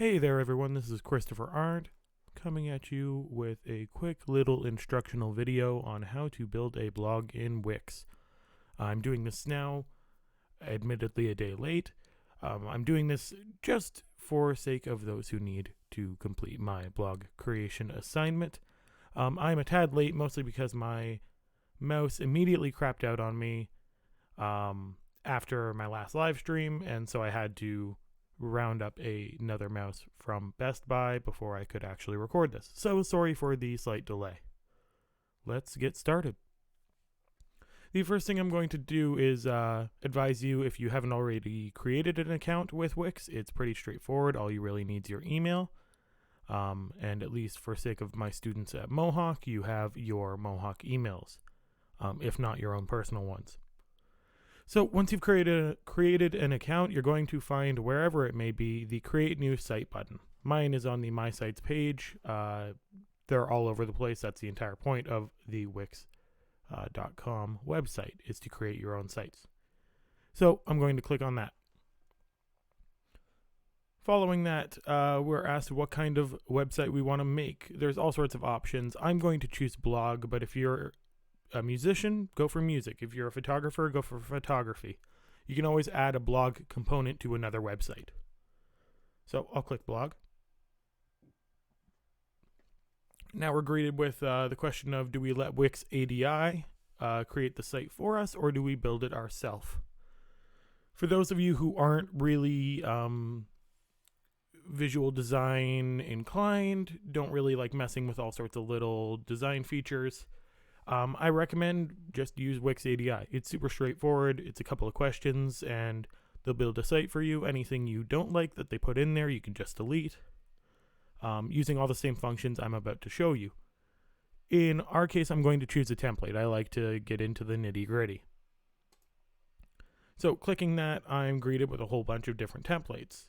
Hey there everyone, this is Christopher Arndt coming at you with a quick little instructional video on how to build a blog in Wix. I'm doing this now, admittedly a day late. I'm doing this just for sake of those who need to complete my blog creation assignment. I'm a tad late mostly because my mouse immediately crapped out on me after my last live stream, and so I had to round up another mouse from Best Buy before I could actually record this. So sorry for the slight delay. Let's get started. The first thing I'm going to do is advise you, if you haven't already created an account with Wix, it's pretty straightforward. All you really need is your email. And at least for sake of my students at Mohawk, you have your Mohawk emails, if not your own personal ones. So once you've created an account, you're going to find, wherever it may be, the Create New Site button. Mine is on the My Sites page. They're all over the place. That's the entire point of the Wix.com website, is to create your own sites. So I'm going to click on that. Following that, we're asked what kind of website we want to make. There's all sorts of options. I'm going to choose blog, but if you're a musician, go for music. If you're a photographer, go for photography. You can always add a blog component to another website. So I'll click blog. Now we're greeted with the question of, do we let Wix ADI create the site for us, or do we build it ourselves? For those of you who aren't really visual design inclined, don't really like messing with all sorts of little design features, I recommend just use Wix ADI. It's super straightforward. It's a couple of questions and they'll build a site for you. Anything you don't like that they put in there, you can just delete, using all the same functions I'm about to show you. In our case, I'm going to choose a template. I like to get into the nitty-gritty. So clicking that, I'm greeted with a whole bunch of different templates.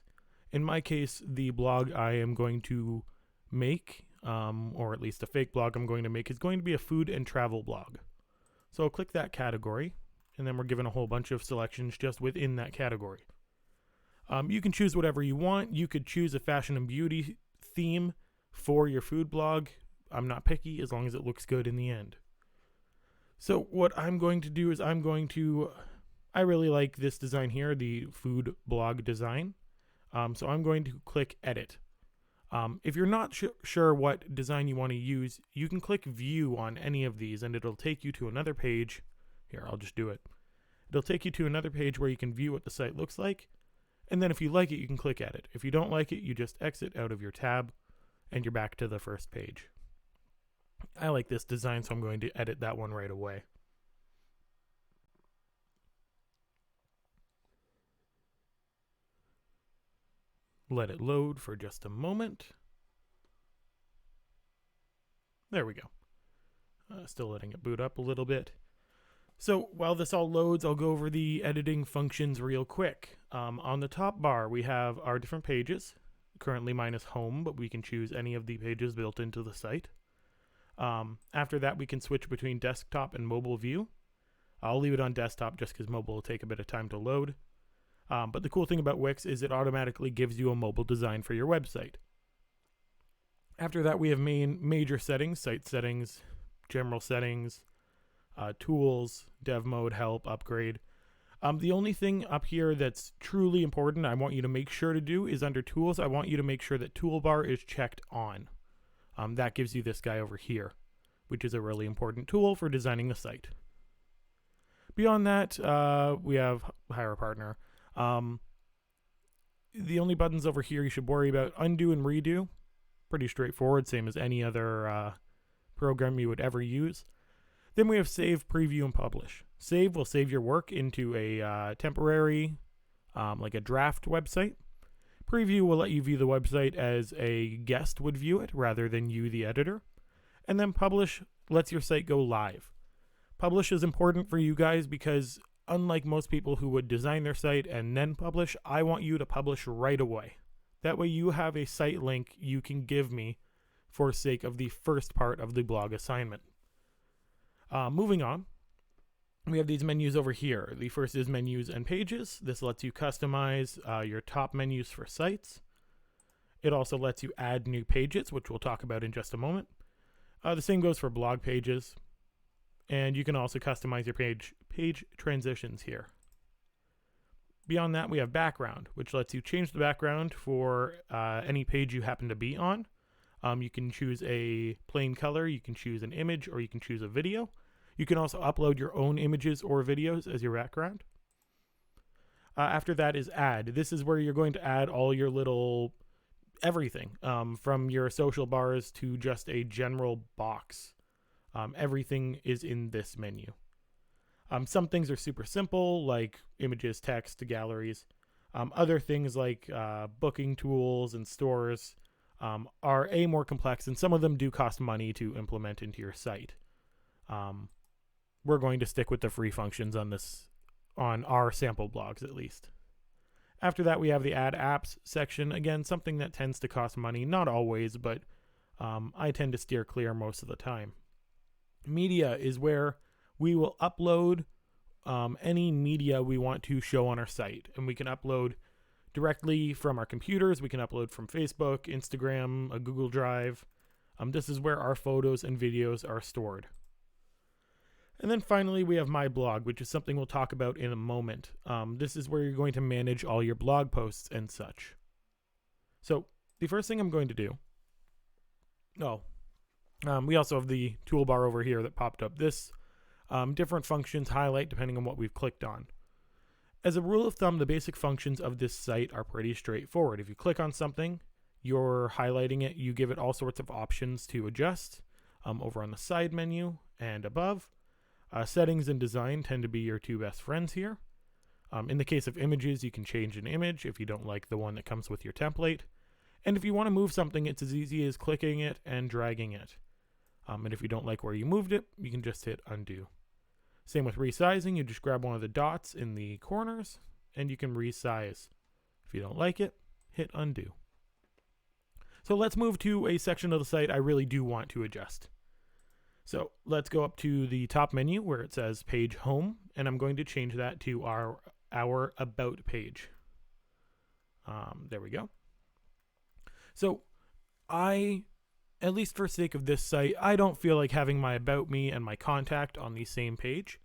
In my case, the blog I am going to make, or at least a fake blog I'm going to make, is going to be a food and travel blog. So I'll click that category, and then we're given a whole bunch of selections just within that category. You can choose whatever you want. You could choose a fashion and beauty theme for your food blog. I'm not picky, as long as it looks good in the end. So what I'm going to do is I really like this design here, the food blog design. So I'm going to click edit. If you're not sure what design you want to use, you can click view on any of these and it'll take you to another page. Here, I'll just do it. It'll take you to another page where you can view what the site looks like. And then if you like it, you can click edit. If you don't like it, you just exit out of your tab and you're back to the first page. I like this design, so I'm going to edit that one right away. Let it load for just a moment. There we go. Still letting it boot up a little bit. So while this all loads, I'll go over the editing functions real quick. On the top bar, we have our different pages. Currently mine is home, but we can choose any of the pages built into the site. After that, we can switch between desktop and mobile view. I'll leave it on desktop just because mobile will take a bit of time to load. But the cool thing about Wix is it automatically gives you a mobile design for your website. After that, we have major settings, site settings, general settings, tools, dev mode, help, upgrade. The only thing up here that's truly important I want you to make sure to do is under tools, I want you to make sure that toolbar is checked on. That gives you this guy over here, which is a really important tool for designing the site. Beyond that, we have hire a partner. The only buttons over here you should worry about: undo and redo. Pretty straightforward, same as any other program you would ever use. Then we have save, preview, and publish. Save will save your work into a temporary, like a draft website. Preview will let you view the website as a guest would view it rather than you, the editor. And then publish lets your site go live. Publish is important for you guys because unlike most people who would design their site and then publish, I want you to publish right away. That way you have a site link you can give me for sake of the first part of the blog assignment. Moving on, we have these menus over here. The first is menus and pages. This lets you customize your top menus for sites. It also lets you add new pages, which we'll talk about in just a moment. The same goes for blog pages. And you can also customize your page transitions here. Beyond that, we have background, which lets you change the background for any page you happen to be on. You can choose a plain color, you can choose an image, or you can choose a video. You can also upload your own images or videos as your background. After that is add. This is where you're going to add all your little everything, from your social bars to just a general box. Everything is in this menu. Some things are super simple, like images, text, galleries. Other things like booking tools and stores are more complex, and some of them do cost money to implement into your site. We're going to stick with the free functions on our sample blogs at least. After that, we have the add apps section. Again, something that tends to cost money, not always, but I tend to steer clear most of the time. Media is where we will upload any media we want to show on our site. And we can upload directly from our computers. We can upload from Facebook, Instagram, a Google Drive. This is where our photos and videos are stored. And then finally, we have My Blog, which is something we'll talk about in a moment. This is where you're going to manage all your blog posts and such. So the first thing I'm going to do... we also have the toolbar over here that popped up. This different functions highlight depending on what we've clicked on. As a rule of thumb, the basic functions of this site are pretty straightforward. If you click on something, you're highlighting it. You give it all sorts of options to adjust over on the side menu and above. Settings and design tend to be your two best friends here. In the case of images, you can change an image if you don't like the one that comes with your template. And if you want to move something, it's as easy as clicking it and dragging it. And if you don't like where you moved it, you can just hit undo. Same with resizing. You just grab one of the dots in the corners and you can resize. If you don't like it, hit undo. So let's move to a section of the site I really do want to adjust. So let's go up to the top menu where it says Page Home, and I'm going to change that to our About page. There we go. So at least for sake of this site, I don't feel like having my About Me and my contact on the same page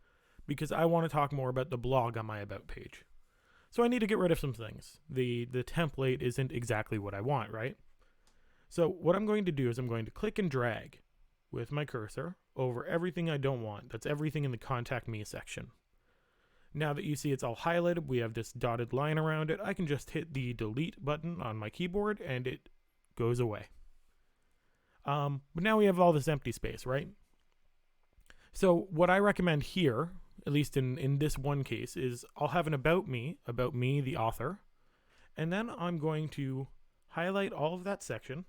because I want to talk more about the blog on my About page. So I need to get rid of some things. The template isn't exactly what I want, right? So what I'm going to do is I'm going to click and drag with my cursor over everything I don't want. That's everything in the Contact Me section. Now that you see it's all highlighted, we have this dotted line around it. I can just hit the delete button on my keyboard and it goes away. But now we have all this empty space, right? So what I recommend here, at least in this one case, is I'll have an About Me, the author, and then I'm going to highlight all of that section,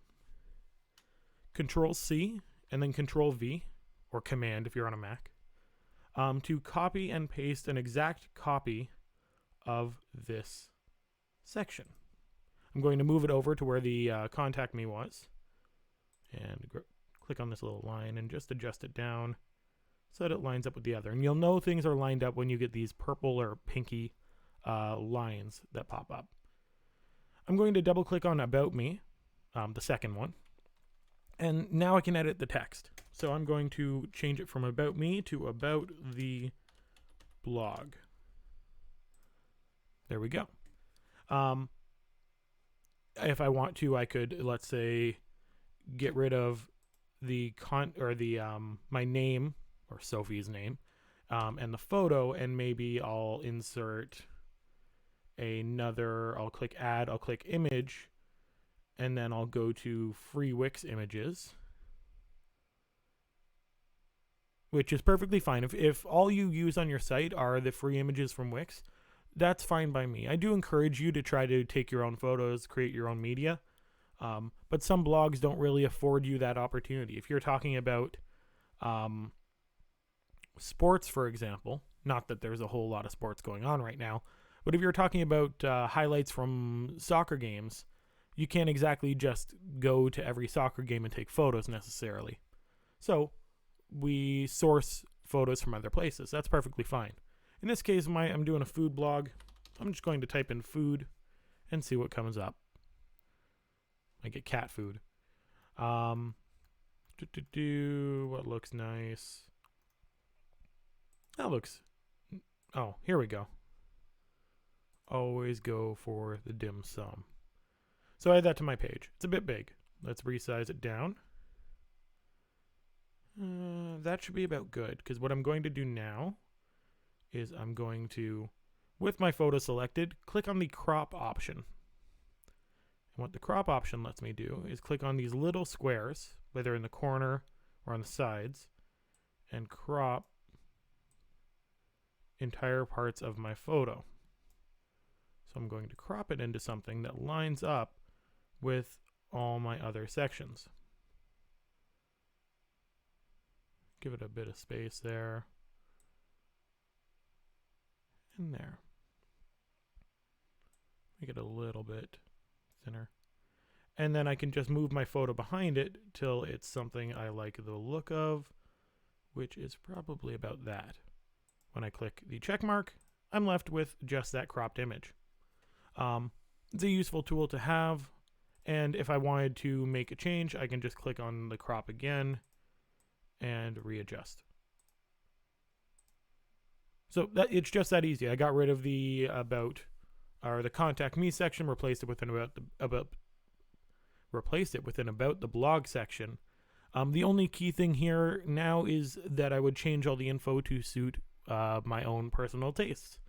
Control C, and then Control V, or Command if you're on a Mac, to copy and paste an exact copy of this section. I'm going to move it over to where the Contact Me was, and click on this little line and just adjust it down so that it lines up with the other. And you'll know things are lined up when you get these purple or pinky lines that pop up. I'm going to double click on About Me, the second one, and now I can edit the text. So I'm going to change it from About Me to About the Blog. There we go. If I want to, I could, let's say, get rid of the my name, or Sophie's name, and the photo, and maybe I'll insert another, I'll click add, I'll click image, and then I'll go to free Wix images, which is perfectly fine. If all you use on your site are the free images from Wix, that's fine by me. I do encourage you to try to take your own photos, create your own media, but some blogs don't really afford you that opportunity. If you're talking about sports, for example, not that there's a whole lot of sports going on right now, but if you're talking about highlights from soccer games, you can't exactly just go to every soccer game and take photos necessarily. So we source photos from other places. That's perfectly fine. In this case, I'm doing a food blog. I'm just going to type in food and see what comes up. I get cat food. What looks nice? That looks... Oh, here we go. Always go for the dim sum. So I add that to my page. It's a bit big. Let's resize it down. That should be about good, because what I'm going to do now is I'm going to, with my photo selected, click on the crop option. And what the crop option lets me do is click on these little squares, whether in the corner or on the sides, and crop entire parts of my photo. So I'm going to crop it into something that lines up with all my other sections. Give it a bit of space there. And there. Make it a little bit thinner. And then I can just move my photo behind it till it's something I like the look of, which is probably about that. When I click the check mark, I'm left with just that cropped image. It's a useful tool to have, and if I wanted to make a change, I can just click on the crop again and readjust. So that it's just that easy. I got rid of the about or the contact me section, replaced it with an about the blog section. The only key thing here now is that I would change all the info to suit my own personal tastes.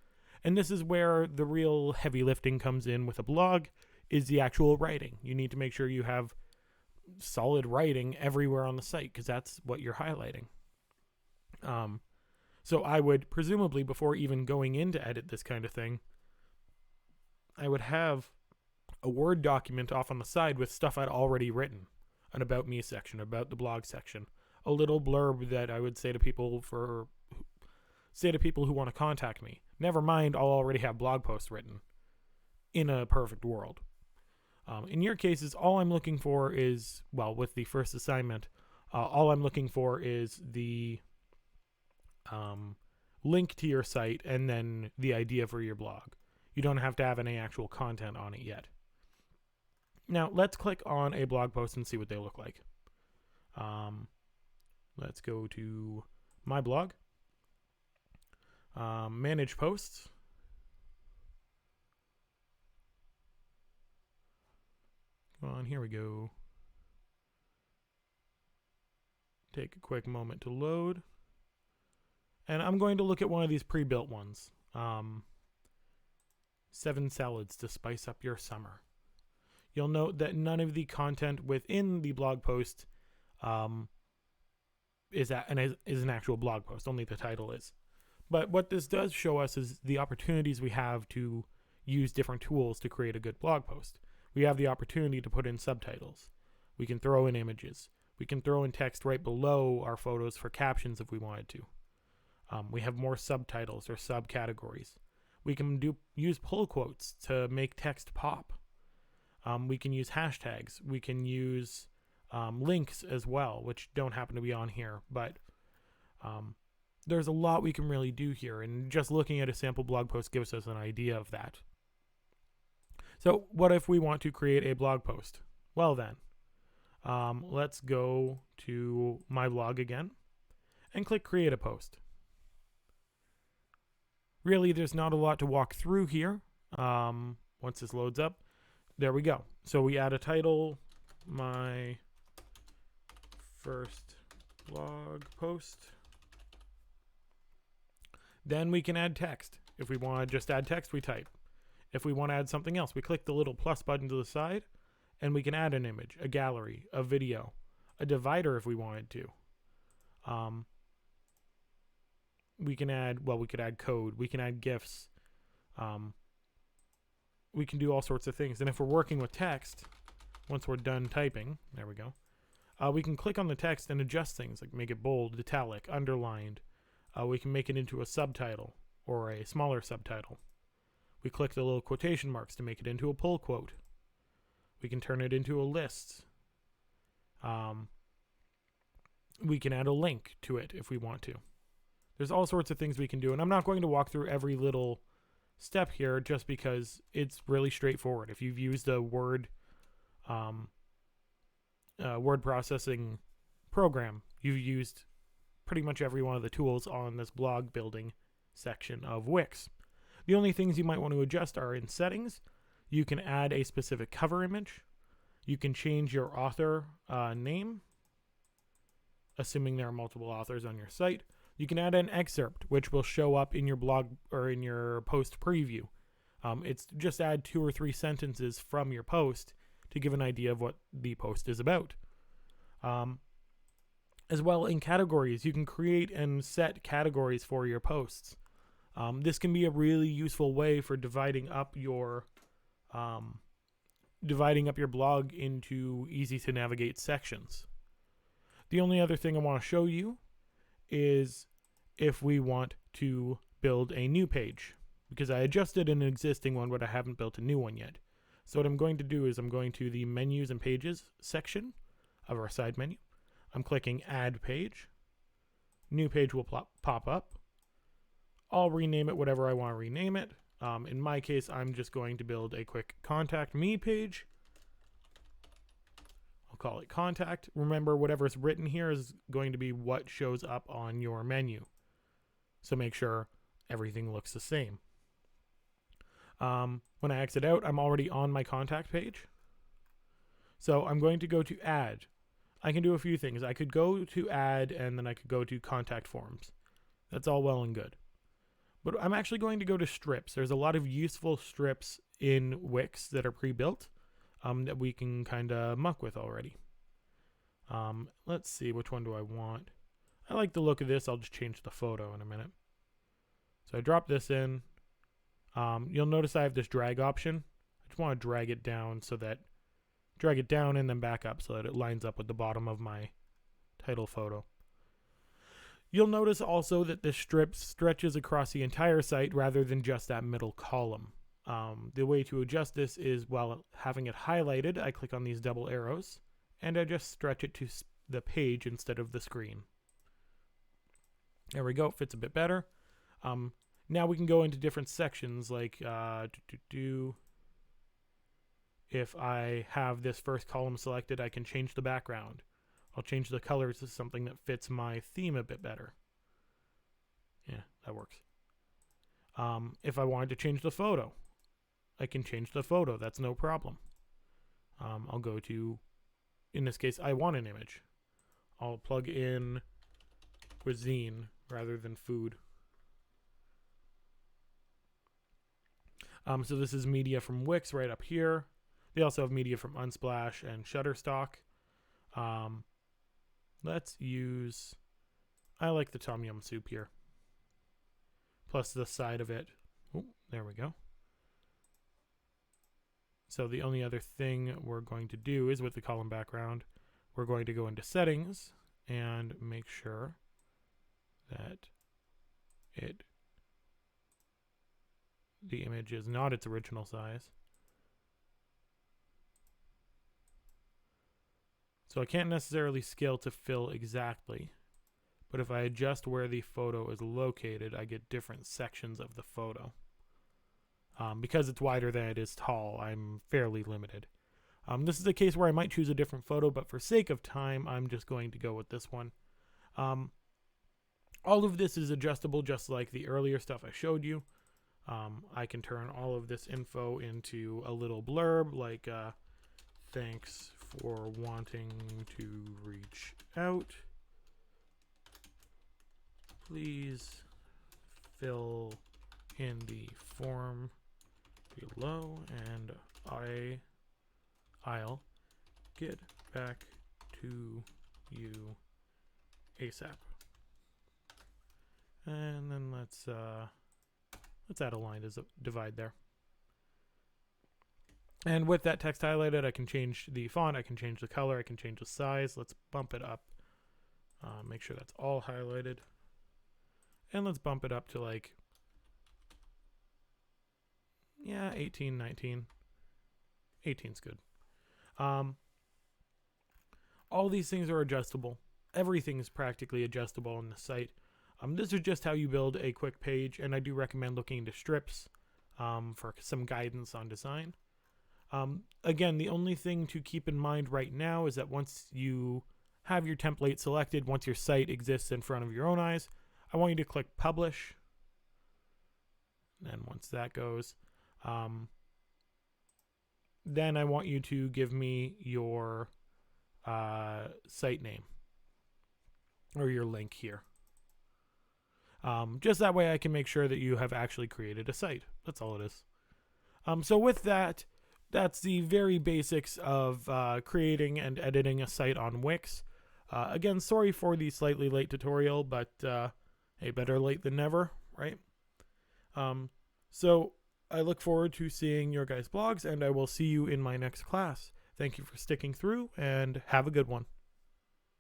And this is where the real heavy lifting comes in with a blog, is the actual writing. You need to make sure you have solid writing everywhere on the site, because that's what you're highlighting. So I would, presumably, before even going in to edit this kind of thing, I would have a Word document off on the side with stuff I'd already written. An About Me section, about the blog section. A little blurb that I would say to people who want to contact me. Never mind, I'll already have blog posts written in a perfect world. In your cases, all I'm looking for is, well, with the first assignment, all I'm looking for is the link to your site and then the idea for your blog. You don't have to have any actual content on it yet. Now, let's click on a blog post and see what they look like. Let's go to my blog. Manage posts. Come on, here we go. Take a quick moment to load. And I'm going to look at one of these pre-built ones. 7 salads to spice up your summer. You'll note that none of the content within the blog post is an actual blog post. Only the title is. But what this does show us is the opportunities we have to use different tools to create a good blog post. We have the opportunity to put in subtitles. We can throw in images. We can throw in text right below our photos for captions if we wanted to. We have more subtitles or subcategories. We can use pull quotes to make text pop. We can use hashtags. We can use links as well, which don't happen to be on here, but there's a lot we can really do here, and just looking at a sample blog post gives us an idea of that. So what if we want to create a blog post? Well then, let's go to my blog again and click create a post. Really, there's not a lot to walk through here. Once this loads up, there we go. So we add a title, my first blog post. Then we can add text. If we want to just add text, we type. If we want to add something else, we click the little plus button to the side, and we can add an image, a gallery, a video, a divider if we wanted to. We can add, well, we could add code. We can add GIFs. We can do all sorts of things. And if we're working with text, once we're done typing, there we go, we can click on the text and adjust things, like make it bold, italic, underlined. We can make it into a subtitle or a smaller subtitle. We click the little quotation marks to make it into a pull quote. We can turn it into a list. We can add a link to it if we want to. There's all sorts of things we can do, and I'm not going to walk through every little step here just because it's really straightforward. If you've used a Word word processing program, you've used pretty much every one of the tools on this blog building section of Wix. The only things you might want to adjust are in settings. You can add a specific cover image. You can change your author name, assuming there are multiple authors on your site. You can add an excerpt, which will show up in your blog or in your post preview. It's just add 2 or 3 sentences from your post to give an idea of what the post is about. As well, in categories, you can create and set categories for your posts. This can be a really useful way for dividing up your blog into easy to navigate sections. The only other thing I want to show you is if we want to build a new page, because I adjusted an existing one, but I haven't built a new one yet. So what I'm going to do is I'm going to the menus and pages section of our side menu. I'm clicking add page. New page will pop up. I'll rename it whatever I want to rename it. In my case, I'm just going to build a quick contact me page. I'll call it contact. Remember, whatever's written here is going to be what shows up on your menu. So make sure everything looks the same. When I exit out, I'm already on my contact page. So I'm going to go to add. I can do a few things. I could go to add and then I could go to contact forms. That's all well and good. But I'm actually going to go to strips. There's a lot of useful strips in Wix that are pre-built that we can kind of muck with already. Let's see, which one do I want? I like the look of this. I'll just change the photo in a minute. So I drop this in. You'll notice I have this drag option. I just want to drag it down and then back up so that it lines up with the bottom of my title photo. You'll notice also that this strip stretches across the entire site rather than just that middle column. The way to adjust this is while having it highlighted, I click on these double arrows and I just stretch it to the page instead of the screen. There we go, it fits a bit better. Now we can go into different sections like if I have this first column selected, I can change the background. I'll change the colors to something that fits my theme a bit better. Yeah, that works. If I wanted to change the photo, I can change the photo. That's no problem. I'll go to, in this case, I want an image. I'll plug in cuisine rather than food. So this is media from Wix right up here. They also have media from Unsplash and Shutterstock. Let's use, I like the Tom Yum soup here. Plus the side of it. Oh, there we go. So the only other thing we're going to do is with the column background, we're going to go into settings and make sure that the image is not its original size. So I can't necessarily scale to fill exactly, but if I adjust where the photo is located, I get different sections of the photo. Because it's wider than it is tall, I'm fairly limited. This is a case where I might choose a different photo, but for sake of time, I'm just going to go with this one. All of this is adjustable just like the earlier stuff I showed you. I can turn all of this info into a little blurb like thanks for wanting to reach out. Please fill in the form below and I'll get back to you ASAP. And then let's add a line to divide there. And with that text highlighted, I can change the font, I can change the color, I can change the size. Let's bump it up. Make sure that's all highlighted. And let's bump it up to like, 18, 19. 18's good. All these things are adjustable. Everything is practically adjustable on the site. This is just how you build a quick page, and I do recommend looking into strips for some guidance on design. Again, the only thing to keep in mind right now is that once you have your template selected, once your site exists in front of your own eyes, I want you to click publish. And once that goes, then I want you to give me your site name or your link here. Just that way I can make sure that you have actually created a site. That's all it is. So with that, that's the very basics of creating and editing a site on Wix. Again, sorry for the slightly late tutorial, but hey, better late than never, right? So I look forward to seeing your guys' blogs, and I will see you in my next class. Thank you for sticking through, and have a good one.